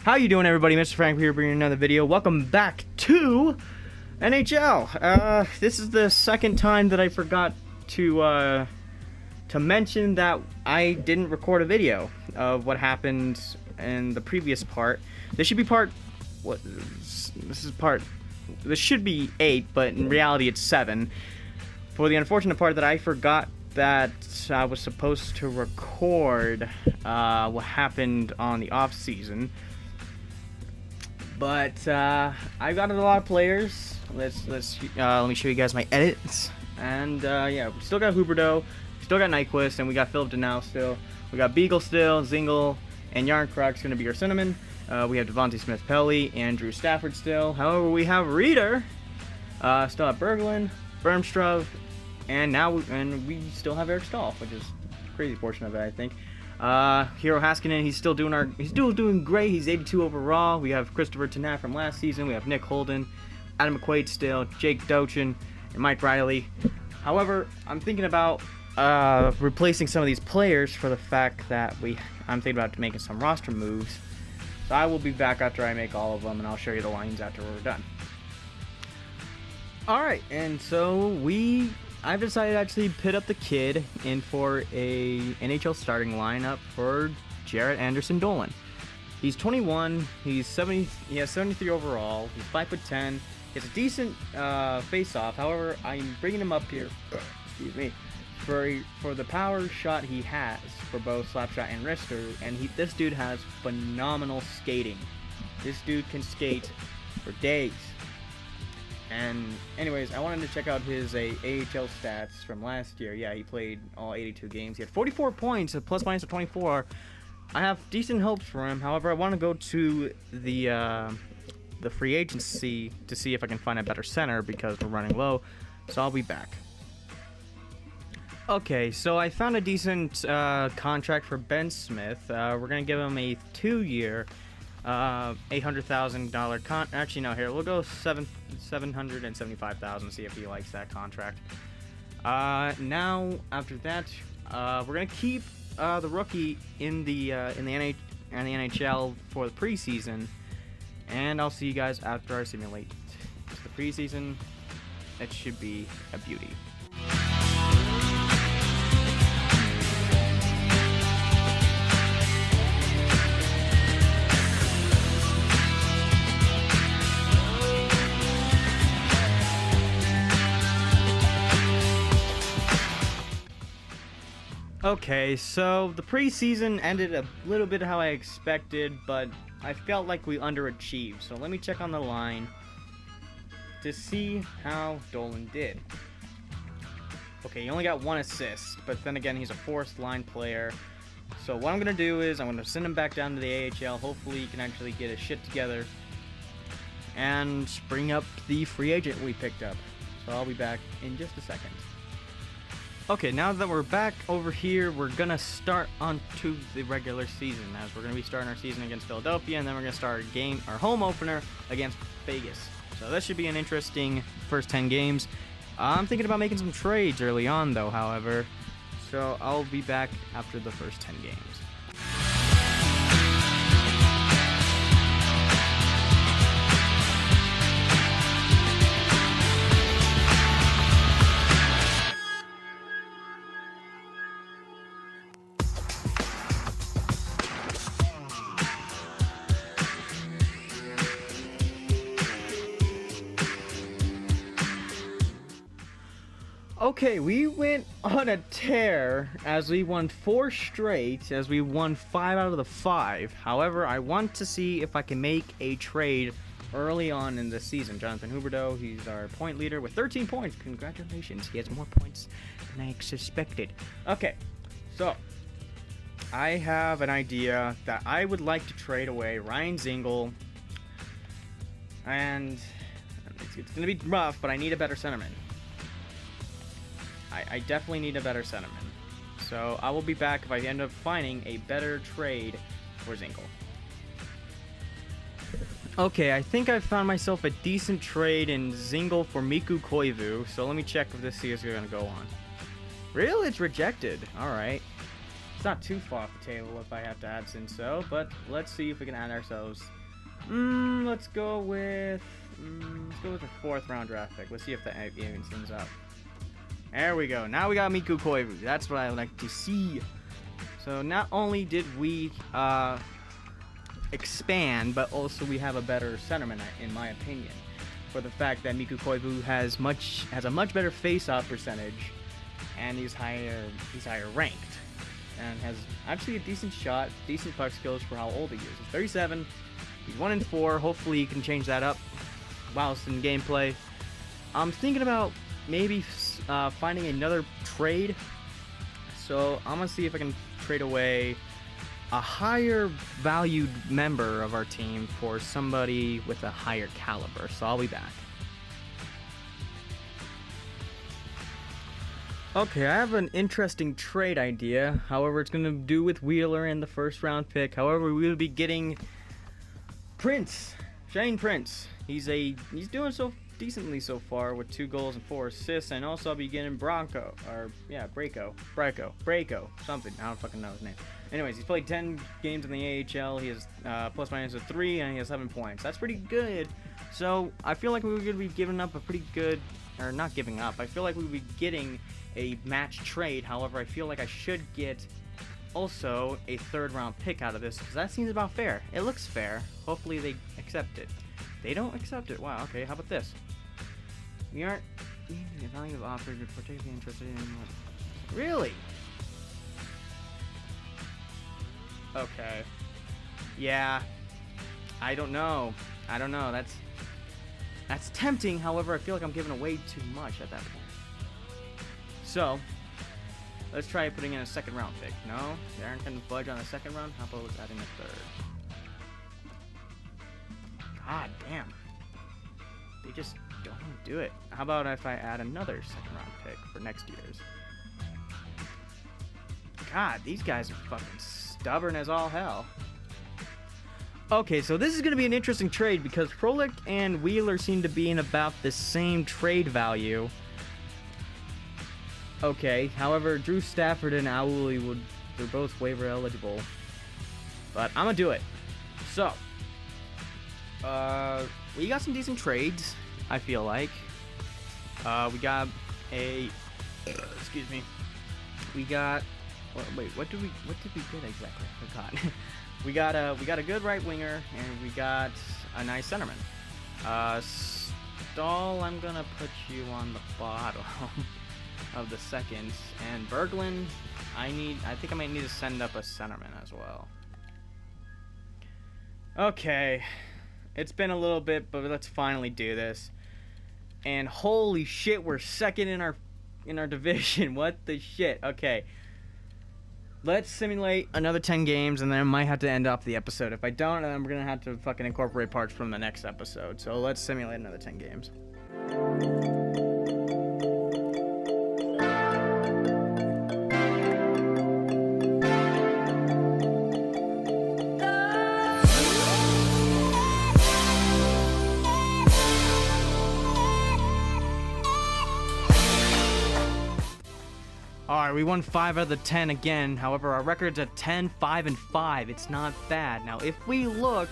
How you doing, everybody? Mr. Frank here bringing another video. Welcome back to NHL. This is the second time that I forgot to mention that I didn't record a video of what happened in the previous part. This should be part... What? This should be 8, but in reality it's 7. For the unfortunate part that I forgot that I was supposed to record what happened on the off season. But I got a lot of players. Let me show you guys my edits. And yeah, we still got Huberdeau, still got Nyquist, and we got Philip Deneau still. We got Beagle still, Zingle, and Yarncrocs going to be our cinnamon. We have Devontae Smith-Pelly, Andrew Stafford still. However, we have Reeder, still have Berglund, Bermstrup, and we still have Eric Stahl, which is a crazy portion of it, I think. Hero Haskinen, he's still doing great. He's 82 overall. We have Christopher Tanat from last season. We have Nick Holden, Adam McQuaid still, Jake Dochin, and Mike Riley. However, I'm thinking about replacing some of these players for the fact that I'm thinking about making some roster moves. So I will be back after I make all of them, and I'll show you the lines after we're done. Alright, and so I've decided to actually pit up the kid in for a NHL starting lineup for Jarrett Anderson Dolan. He's 21, he has 73 overall, he's 5'10", he has a decent face-off. However, I'm bringing him up here, excuse me, for the power shot he has for both slapshot and wrister, and this dude has phenomenal skating. This dude can skate for days. And anyways, I wanted to check out his AHL stats from last year. Yeah, he played all 82 games. He had 44 points, a plus minus of 24. I have decent hopes for him. However, I want to go to the free agency to see if I can find a better center because we're running low. So I'll be back. Okay, so I found a decent contract for Ben Smith. We're gonna give him a 2-year. $800,000 actually no, here we'll go $775,000, see if he likes that contract. Now after that, we're gonna keep the rookie in the NHL for the preseason, and I'll see you guys after I simulate the preseason. It should be a beauty. Okay, so the preseason ended a little bit how I expected, but I felt like we underachieved. So let me check on the line to see how Dolan did. Okay, he only got 1 assist, but then again, he's a fourth line player. So what I'm going to do is I'm going to send him back down to the AHL. Hopefully he can actually get his shit together and bring up the free agent we picked up. So I'll be back in just a second. Okay, now that we're back over here, we're going to start onto the regular season, as we're going to be starting our season against Philadelphia, and then we're going to start our home opener against Vegas. So that should be an interesting first 10 games. I'm thinking about making some trades early on, though, however, so I'll be back after the first 10 games. Okay, we went on a tear as we won 4 straight, as we won 5 out of the 5. However, I want to see if I can make a trade early on in the season. Jonathan Huberdeau, he's our point leader with 13 points. Congratulations, he has more points than I suspected. Okay, so I have an idea that I would like to trade away Ryan Zingle, and it's going to be rough, but I need a better centerman. I definitely need a better centerman. So I will be back if I end up finding a better trade for Zingle. Okay, I think I found myself a decent trade in Zingle for Mikko Koivu. So let me check if this is going to go on. Really? It's rejected. Alright. It's not too far off the table if I have to add Sinso, but let's see if we can add ourselves. Let's go with a 4th round draft pick. Let's see if that evens things up. There we go. Now we got Mikko Koivu. That's what I like to see. So not only did we expand, but also we have a better centerman, in my opinion, for the fact that Mikko Koivu has a much better face-off percentage, and he's higher ranked, and has actually a decent shot, decent puck skills for how old he is. He's 37. He's 1-4. Hopefully he can change that up whilst in gameplay. I'm thinking about maybe finding another trade. So I'm gonna see if I can trade away a higher valued member of our team for somebody with a higher caliber. So I'll be back. Okay, I have an interesting trade idea. However, it's going to do with Wheeler and the 1st round pick. However, we will be getting Shane Prince. He's doing so decently so far with 2 goals and 4 assists, and also I'll be getting Braco, something. I don't fucking know his name. Anyways, he's played 10 games in the AHL. He has plus minus of 3, and he has 7 points. That's pretty good. So I feel like we were going to be giving up a pretty good, or not giving up. I feel like we would be getting a match trade. However, I feel like I should get also a 3rd round pick out of this, because that seems about fair. It looks fair. Hopefully they accept it. They don't accept it. Wow, okay, how about this? We aren't the value of offers, you're particularly interested in what? Really? Okay. Yeah. I don't know. That's tempting. However, I feel like I'm giving away too much at that point. So, let's try putting in a 2nd round pick. No? They aren't going to budge on the 2nd round? How about adding a 3rd? God damn. They just don't want to do it. How about if I add another 2nd round pick for next year's? God, these guys are fucking stubborn as all hell. Okay, so this is going to be an interesting trade because Frolik and Wheeler seem to be in about the same trade value. Okay, however, Drew Stafford and Auli they're both waiver eligible. But I'm going to do it. So, we got some decent trades, I feel like. We got a, excuse me. We got, wait, what did we get exactly? I forgot. we got a good right winger, and we got a nice centerman. Stahl, I'm gonna put you on the bottom of the seconds, and Berglund, I think I might need to send up a centerman as well. Okay, it's been a little bit, but let's finally do this. And holy shit, we're 2nd in our division. What the shit? Okay. Let's simulate another 10 games, and then I might have to end off the episode. If I don't, then I'm gonna have to fucking incorporate parts from the next episode. So let's simulate another 10 games. Alright, we won 5 out of the 10 again. However, our record's at 10, 5, and 5. It's not bad. Now, if we look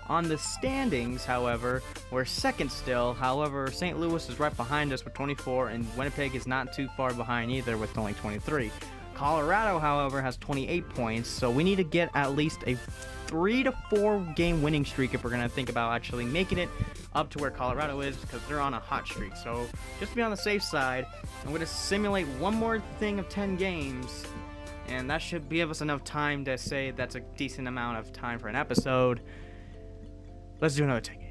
on the standings, however, we're 2nd still. However, St. Louis is right behind us with 24, and Winnipeg is not too far behind either with only 23. Colorado, however, has 28 points, so we need to get at least a 3 to 4 game winning streak if we're going to think about actually making it up to where Colorado is, because they're on a hot streak. So just to be on the safe side, I'm going to simulate one more thing of 10 games, and that should give us enough time to say that's a decent amount of time for an episode. Let's do another 10 games.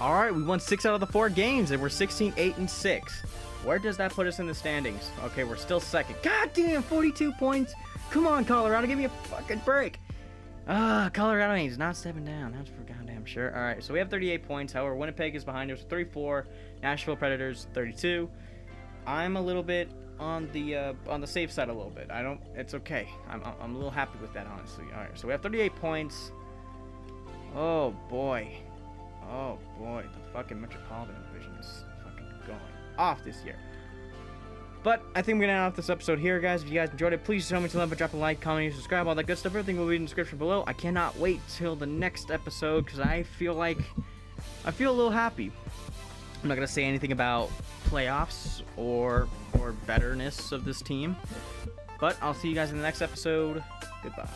Alright, we won 6 out of the 4 games, and we're 16, 8, and 6. Where does that put us in the standings? Okay, we're still 2nd. God damn, 42 points! Come on, Colorado, give me a fucking break! Colorado ain't not stepping down. That's for goddamn sure. All right, so we have 38 points. However, Winnipeg is behind us with 34. Nashville Predators 32. I'm a little bit on the safe side a little bit. It's okay. I'm a little happy with that, honestly. All right, so we have 38 points. Oh boy, the fucking Metropolitan Division is fucking going off this year. But I think we're gonna end off this episode here, guys. If you guys enjoyed it, please show me some love by dropping a like, comment, subscribe, all that good stuff. Everything will be in the description below. I cannot wait till the next episode because I feel a little happy. I'm not gonna say anything about playoffs or betterness of this team, but I'll see you guys in the next episode. Goodbye.